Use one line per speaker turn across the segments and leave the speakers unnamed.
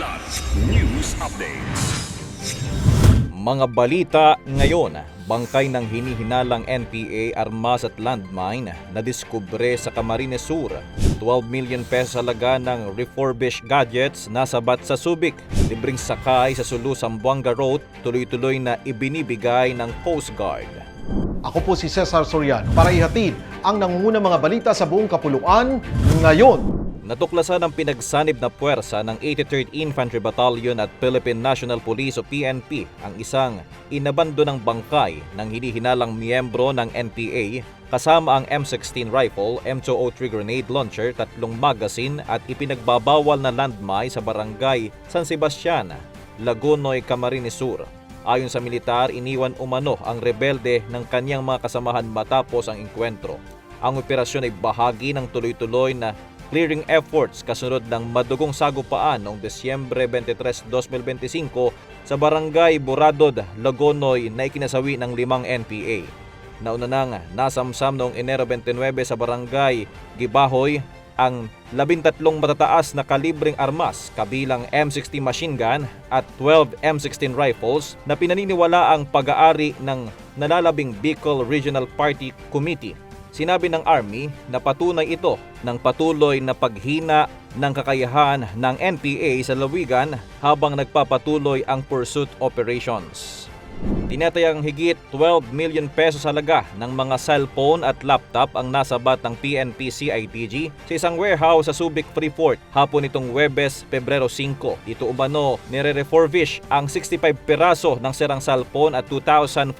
Ulat News Updates.
Mga balita ngayon, bangkay ng hinihinalang NPA armas at landmine na diskubre sa Camarines Sur. 12 million pesos halaga ng refurbished gadgets nasabat sa Subic. Libreng sakay sa Sulu Zamboanga Road, tuloy-tuloy na ibinibigay ng Coast Guard.
Ako po si Cesar Soriano para ihatid ang nangungunang mga balita sa buong kapuluan ngayon.
Natuklasan ang pinagsanib na puwersa ng 83rd Infantry Battalion at Philippine National Police o PNP ang isang inabandonang bangkay ng hinihinalang miyembro ng NPA kasama ang M16 rifle, M203 grenade launcher, 3 magazine at ipinagbabawal na landmine sa barangay San Sebastian, Lagunoy, Camarines Sur. Ayon sa militar, iniwan umano ang rebelde ng kanyang mga kasamahan matapos ang engkwentro. Ang operasyon ay bahagi ng tuloy-tuloy na clearing efforts kasunod ng madugong sagupaan noong Desyembre 23, 2025 sa barangay Buradod, Lagonoy na ikinasawi ng 5 NPA. Nauna nang nasamsam noong Enero 29 sa barangay Gibahoy ang 13 matataas na kalibreng armas kabilang M60 machine gun at 12 M16 rifles na pinaniniwala ang pag-aari ng nalalabing Bicol Regional Party Committee. Sinabi ng Army na patunay ito ng patuloy na paghina ng kakayahan ng NPA sa lawigan habang nagpapatuloy ang pursuit operations. Tinatayang higit 12 million pesos halaga ng mga cellphone at laptop ang nasabat ng PNP CIDG sa isang warehouse sa Subic Freeport hapon nitong Huwebes, Pebrero 5. Dito umano nire-refurbish ang 65 piraso ng sirang cellphone at 2,400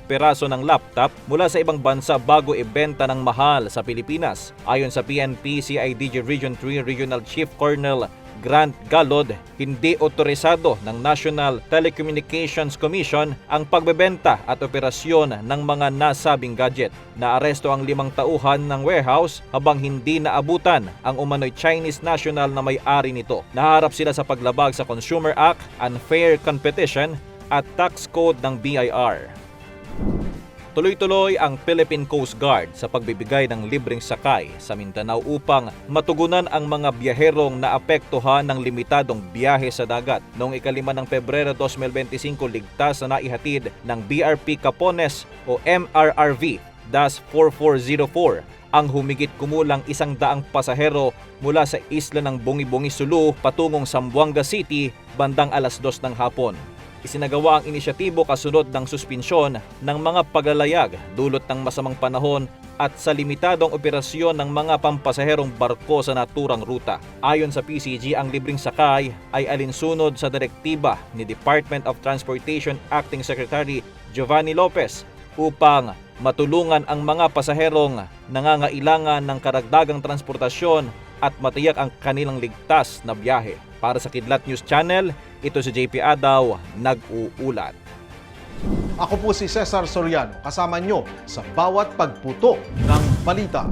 piraso ng laptop mula sa ibang bansa bago ibenta ng mahal sa Pilipinas. Ayon sa PNP CIDG Region 3 Regional Chief Colonel Grant Galod, hindi otorisado ng National Telecommunications Commission ang pagbebenta at operasyon ng mga nasabing gadget. Naaresto ang 5 tauhan ng warehouse habang hindi naabutan ang umano'y Chinese national na may-ari nito. Naharap sila sa paglabag sa Consumer Act, Unfair Competition at Tax Code ng BIR. Tuloy-tuloy ang Philippine Coast Guard sa pagbibigay ng libreng sakay sa Mindanao upang matugunan ang mga biyaherong naapektuhan ng limitadong biyahe sa dagat. Noong 5 ng Pebrero 2025, ligtas na naihatid ng BRP Capones o MRRV DAS 4404 ang humigit kumulang 100 pasahero mula sa isla ng Bungi-Bungi, Sulu patungong Zamboanga City bandang alas 2 ng hapon. Isinagawa ang inisyatibo kasunod ng suspensyon ng mga paglalayag dulot ng masamang panahon at sa limitadong operasyon ng mga pampasaherong barko sa naturang ruta. Ayon sa PCG, ang libreng sakay ay alinsunod sa direktiba ni Department of Transportation Acting Secretary Giovanni Lopez upang matulungan ang mga pasaherong nangangailangan ng karagdagang transportasyon at matiyak ang kanilang ligtas na biyahe. Para sa Kidlat News Channel, ito si JP Adaw, nag-uulat.
Ako po si Cesar Soriano, kasama nyo sa bawat pagputo ng balita.